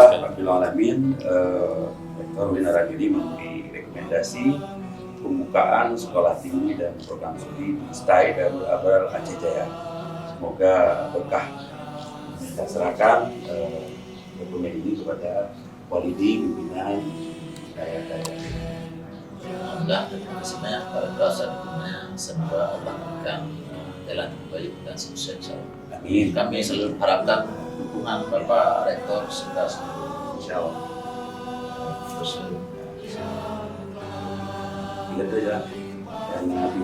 Alhamdulillah alamin, Rektor Winarani ini memberi rekomendasi pembukaan sekolah tinggi dan program studi STAI Darul Abrar Aceh Jaya. Semoga berkah. Kita serahkan dokumen ini kepada walidi pimpinan daya-daya. Alhamdulillah, terima kasih banyak para dosa dukungannya. Semoga Allah memberikan jalan yang baik dan sukses insyaallah. Amin. Kami selalu harapkan dukungan Bapak Rektor serta seluruh Insyaallah. Gitu ya. Dan Nabi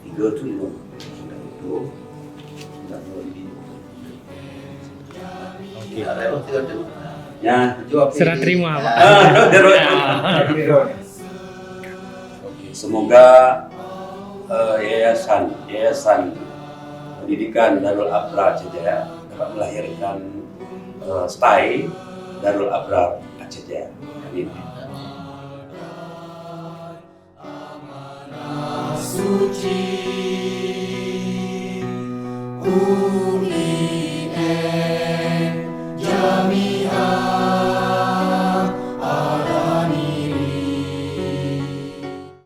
tiga tu itu ya Serah terima, Pak. Semoga yayasan pendidikan Darul Abrar Aceh Jaya dapat melahirkan STAI Darul Abrar Aceh Jaya. Amin. Suci